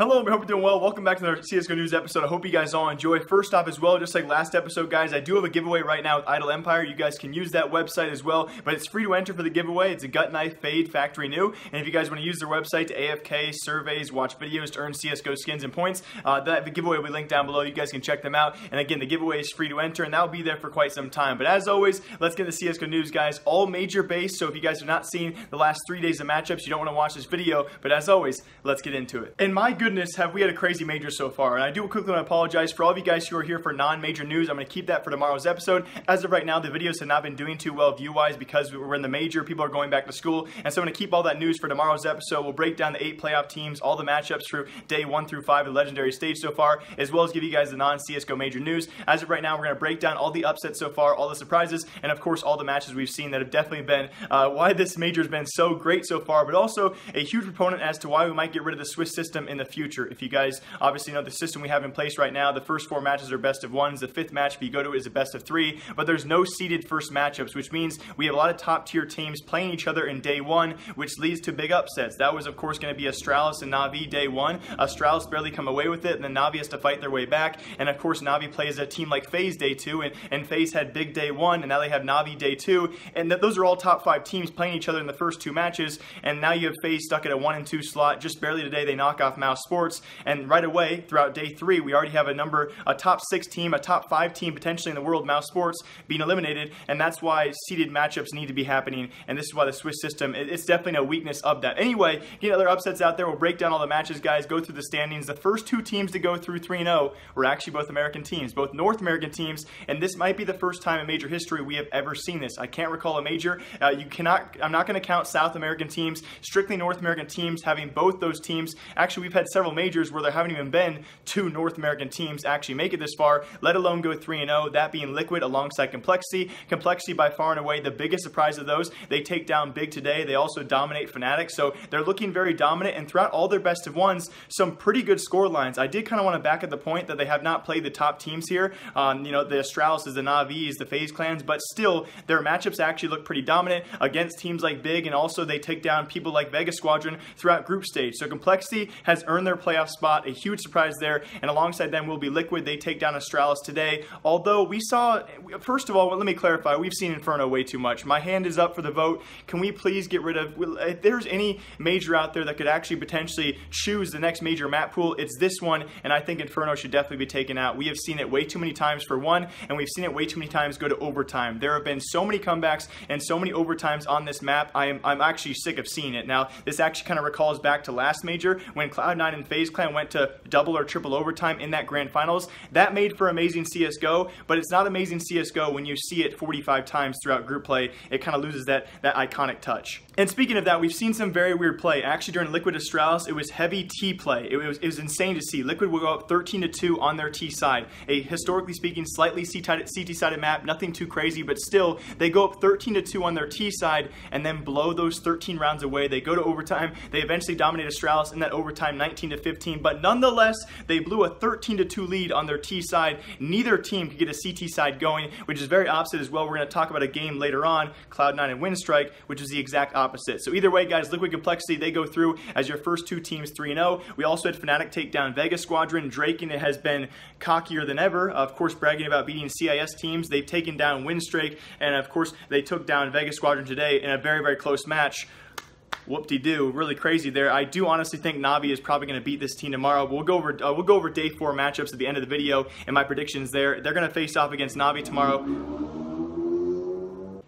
Hello, I hope you're doing well. Welcome back to another CSGO News episode. I hope you guys all enjoy. First off as well, just like last episode, guys, I do have a giveaway right now with Idle Empire. You guys can use that website as well, but it's free to enter for the giveaway. It's a gut knife fade factory new, and if you guys want to use their website to AFK, surveys, watch videos to earn CSGO skins and points, the giveaway will be linked down below. You guys can check them out, and again, the giveaway is free to enter, and that will be there for quite some time. But as always, let's get into CSGO News, guys. All major base, so if you guys have not seen the last 3 days of matchups, you don't want to watch this video, but as always, let's get into it. And my goodness, have we had a crazy major so far, and I do quickly want to apologize for all of you guys who are here for non-major news. I'm going to keep that for tomorrow's episode. As of right now, the videos have not been doing too well view-wise because we're in the major, people are going back to school, and so I'm going to keep all that news for tomorrow's episode. We'll break down the 8 playoff teams, all the matchups through day 1 through 5 of the legendary stage so far, as well as give you guys the non-CSGO major news. As of right now, we're going to break down all the upsets so far, all the surprises, and of course all the matches we've seen that have definitely been why this major has been so great so far, but also a huge proponent as to why we might get rid of the Swiss system in the future. If you guys obviously know the system we have in place right now, the first 4 matches are best of 1s, the 5th match if you go to it is a best of 3, but there's no seeded first matchups, which means we have a lot of top tier teams playing each other in day 1, which leads to big upsets. That was of course going to be Astralis and Na'Vi day 1. Astralis barely come away with it, and then Na'Vi has to fight their way back, and of course Na'Vi plays a team like FaZe day 2, and FaZe had big day 1, and now they have Na'Vi day 2, and those are all top 5 teams playing each other in the first 2 matches, and now you have FaZe stuck at a 1 and 2 slot. Just barely today they knock off Mouse Sports, and right away throughout day 3 we already have a top 6 team, a top 5 team potentially in the world, Mouse Sports, being eliminated, and that's why seeded matchups need to be happening, and this is why the Swiss system, it's definitely no weakness of that. Anyway, get other upsets out there. We'll break down all the matches, guys, go through the standings. The first 2 teams to go through 3-0 were actually both American teams, both North American teams, and this might be the first time in major history we have ever seen this. I can't recall a major. I'm not going to count South American teams, strictly North American teams having both those teams. Actually, we've had several majors where there haven't even been 2 North American teams actually make it this far, let alone go 3-0, that being Liquid alongside Complexity. Complexity by far and away the biggest surprise of those. They take down Big today. They also dominate Fnatic, so they're looking very dominant, and throughout all their best of 1s, some pretty good score lines. I did kind of want to back at the point that they have not played the top teams here, you know, the Astralis, the Na'Vis, the FaZe clans, but still, their matchups actually look pretty dominant against teams like Big, and also they take down people like Vega Squadron throughout group stage. So Complexity has earned their playoff spot, a huge surprise there, and alongside them will be Liquid. They take down Astralis today, although we saw, first of all, let me clarify, we've seen Inferno way too much. My hand is up for the vote. Can we please get rid of, if there's any major out there that could actually potentially choose the next major map pool, it's this one, and I think Inferno should definitely be taken out. We have seen it way too many times for 1, and we've seen it way too many times go to overtime. There have been so many comebacks and so many overtimes on this map. I'm actually sick of seeing it. Now, this actually kind of recalls back to last major when Cloud9 and FaZe Clan went to double or triple overtime in that grand finals. That made for amazing CSGO, but it's not amazing CSGO when you see it 45 times throughout group play. It kind of loses that iconic touch. And speaking of that, we've seen some very weird play. Actually, during Liquid Astralis, it was heavy T play. It was insane to see. Liquid will go up 13-2 on their T side. A historically speaking, slightly CT-sided map, nothing too crazy, but still, they go up 13-2 on their T side and then blow those 13 rounds away. They go to overtime. They eventually dominate Astralis in that overtime 19-15, but nonetheless, they blew a 13-2 lead on their T side. Neither team could get a CT side going, which is very opposite as well. We're going to talk about a game later on, Cloud9 and Winstrike, which is the exact opposite. So either way, guys, Liquid Complexity, they go through as your first 2 teams 3-0. We also had Fnatic take down Vega Squadron. Draken has been cockier than ever, of course, bragging about beating CIS teams. They've taken down Winstrike, and of course, they took down Vega Squadron today in a very, very close match. Whoop-de-doo, really crazy there. I do honestly think Na'Vi is probably going to beat this team tomorrow. But we'll go over day 4 matchups at the end of the video and my predictions there. They're going to face off against Na'Vi tomorrow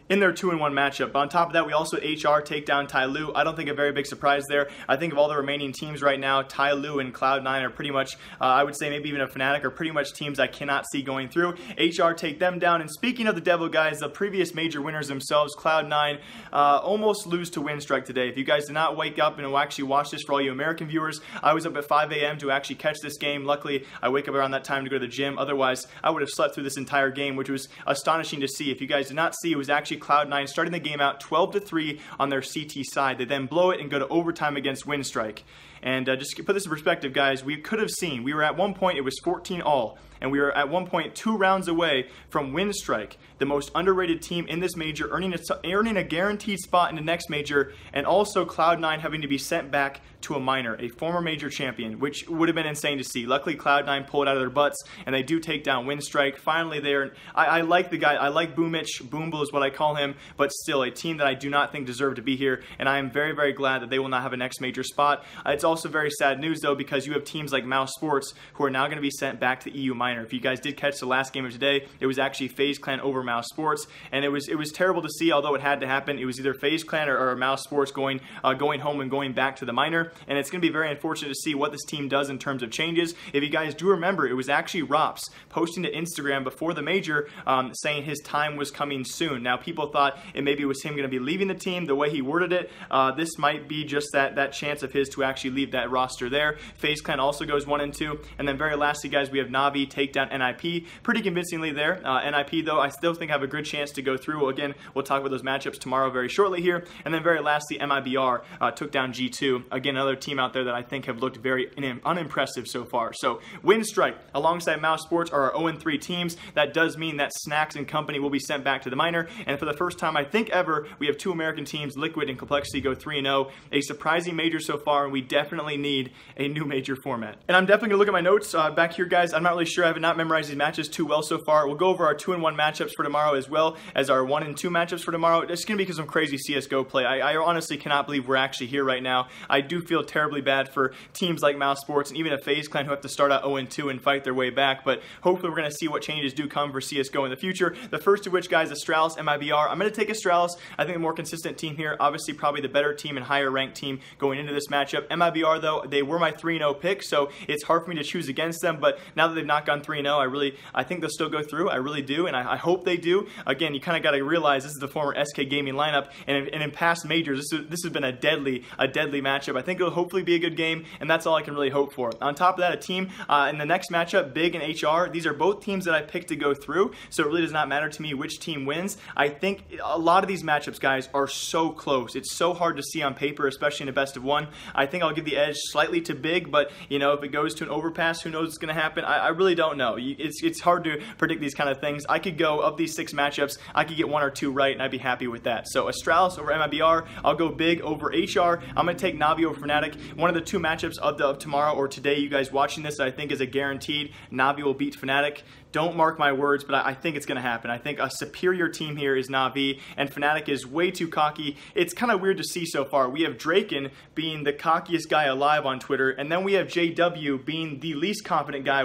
in their 2-1 matchup. But on top of that, we also HR take down Tyloo. I don't think a very big surprise there. I think of all the remaining teams right now, Tyloo and Cloud9 are pretty much, I would say maybe even a Fnatic, are pretty much teams I cannot see going through. HR take them down. And speaking of the devil, guys, the previous major winners themselves, Cloud9, almost lose to Winstrike today. If you guys did not wake up and actually watch this, for all you American viewers, I was up at 5 a.m. to actually catch this game. Luckily, I wake up around that time to go to the gym. Otherwise, I would have slept through this entire game, which was astonishing to see. If you guys did not see, it was actually Cloud9 starting the game out 12-3 on their CT side. They then blow it and go to overtime against Winstrike. And just to put this in perspective, guys, we could have seen, we were at one point, it was 14-all. and we are at one point 2 rounds away from Winstrike, the most underrated team in this major, earning a guaranteed spot in the next major, and also Cloud9 having to be sent back to a minor, a former major champion, which would have been insane to see. Luckily, Cloud9 pulled it out of their butts, and they do take down Winstrike. Finally there, I like the guy. I like Boomich. Boomble is what I call him, but still a team that I do not think deserve to be here, and I am very, very glad that they will not have a next major spot. It's also very sad news, though, because you have teams like Mouse Sports who are now going to be sent back to EU minor. If you guys did catch the last game of today, it was actually FaZe Clan over Mouse Sports, and it was terrible to see, although it had to happen. It was either FaZe Clan or Mouse Sports going home and going back to the minor, and it's going to be very unfortunate to see what this team does in terms of changes. If you guys do remember, it was actually Rops posting to Instagram before the major saying his time was coming soon. Now, people thought it maybe was him going to be leaving the team. The way he worded it, this might be just that chance of his to actually leave that roster there. FaZe Clan also goes 1-2, and then very lastly, guys, we have Navi take down NIP pretty convincingly there. NIP, though, I still think have a good chance to go through. Again, we'll talk about those matchups tomorrow very shortly here. And then very lastly, MIBR took down G2. Again, another team out there that I think have looked very unimpressive so far. So Winstrike alongside Mouse Sports are our 0-3 teams. That does mean that Snacks and company will be sent back to the minor, and for the first time I think ever, we have 2 American teams, Liquid and Complexity, go 3-0. A surprising major so far, and we definitely need a new major format. And I'm definitely gonna look at my notes back here, guys. I'm not really sure. I have not memorized these matches too well so far. We'll go over our 2-1 matchups for tomorrow, as well as our 1-2 matchups for tomorrow. It's gonna be some crazy CSGO play. I honestly cannot believe we're actually here right now. I do feel terribly bad for teams like Mouse Sports and even a FaZe Clan who have to start out 0-2 and fight their way back, but hopefully we're going to see what changes do come for CSGO in the future. The first of which, guys, Astralis, MIBR. I'm going to take Astralis. I think a more consistent team here. Obviously, probably the better team and higher ranked team going into this matchup. MIBR, though, they were my 3-0 pick, so it's hard for me to choose against them, but now that they've not gone 3-0, I think they'll still go through. I really do, and I hope they do. Again, you kind of got to realize this is the former SK Gaming lineup, and in past majors, this has been a deadly matchup. I think it'll hopefully be a good game, and that's all I can really hope for. On top of that, a team in the next matchup, Big and HR, these are both teams that I picked to go through, so it really does not matter to me which team wins. I think a lot of these matchups, guys, are so close. It's so hard to see on paper, especially in a best of one. I think I'll give the edge slightly to Big, but you know, if it goes to an overpass, who knows what's going to happen? I really don't know. It's hard to predict these kind of things. I could go, of these 6 matchups, I could get 1 or 2 right, and I'd be happy with that. So Astralis over MIBR, I'll go Big over HR. I'm going to take Navi over Fnatic. One of the 2 matchups of tomorrow or today, you guys watching this, I think is a guaranteed. Navi will beat Fnatic. Don't mark my words, but I think it's going to happen. I think a superior team here is Navi, and Fnatic is way too cocky. It's kind of weird to see so far. We have Draken being the cockiest guy alive on Twitter, and then we have JW being the least confident guy.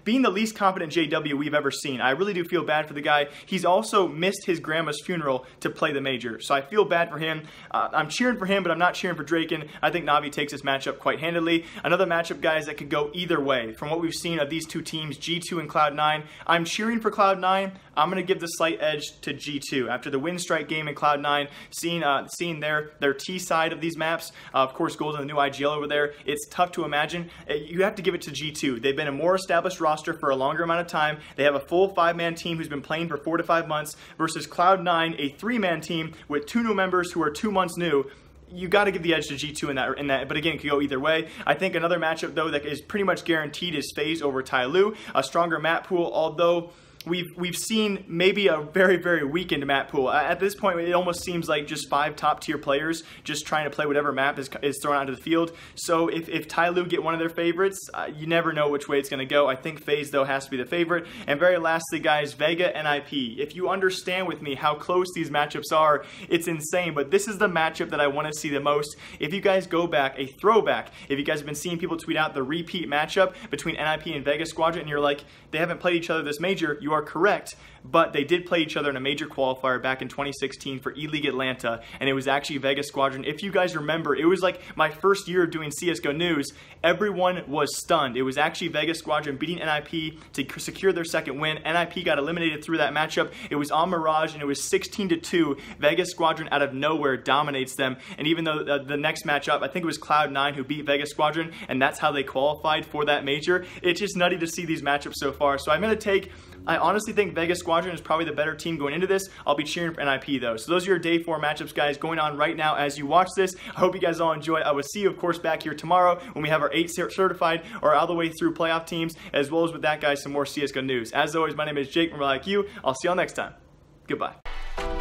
Being the least confident JW we've ever seen. I really do feel bad for the guy. He's also missed his grandma's funeral to play the major, so I feel bad for him. I'm cheering for him, but I'm not cheering for Draken. I think Navi takes this matchup quite handily. Another matchup, guys, that could go either way. From what we've seen of these 2 teams, G2 and Cloud9, I'm cheering for Cloud9. I'm going to give the slight edge to G2. After the Winstrike game in Cloud9, seeing their T side of these maps, of course, goals in the new IGL over there, it's tough to imagine. You have to give it to G2. They've been a more established roster for a longer amount of time. They have a full 5-man team who's been playing for 4 to 5 months versus Cloud9, a 3-man team with 2 new members who are 2 months new. You got to give the edge to G2 in that, but again, it could go either way. I think another matchup, though, that is pretty much guaranteed is FaZe over Tyloo. A stronger map pool, although we've seen maybe a very, very weakened map pool. At this point, it almost seems like just 5 top-tier players just trying to play whatever map is thrown onto the field. So if Tyloo get one of their favorites, you never know which way it's going to go. I think FaZe, though, has to be the favorite. And very lastly, guys, Vega and IP. If you understand with me how close these matchups are, it's insane. But this is the matchup that I want to see the most. If you guys go back, a throwback, if you guys have been seeing people tweet out the repeat matchup between NIP and Vega Squadron, and you're like, they haven't played each other this major, you are correct, but they did play each other in a major qualifier back in 2016 for E-League Atlanta, and it was actually Vega Squadron. If you guys remember, it was like my first year doing CSGO news. Everyone was stunned. It was actually Vega Squadron beating NIP to secure their 2nd win. NIP got eliminated through that matchup. It was on Mirage, and it was 16-2. Vega Squadron out of nowhere dominates them, and even though the next matchup, I think it was Cloud9 who beat Vega Squadron, and that's how they qualified for that major. It's just nutty to see these matchups so far. So I'm going to take I honestly think Vegas Squadron is probably the better team going into this. I'll be cheering for NIP though. So those are your day 4 matchups, guys, going on right now as you watch this. I hope you guys all enjoy. I will see you, of course, back here tomorrow when we have our 8 certified or all the way through playoff teams, as well as with that, guys, some more CSGO news. As always, my name is Jake from ReliQ. I'll see y'all next time. Goodbye.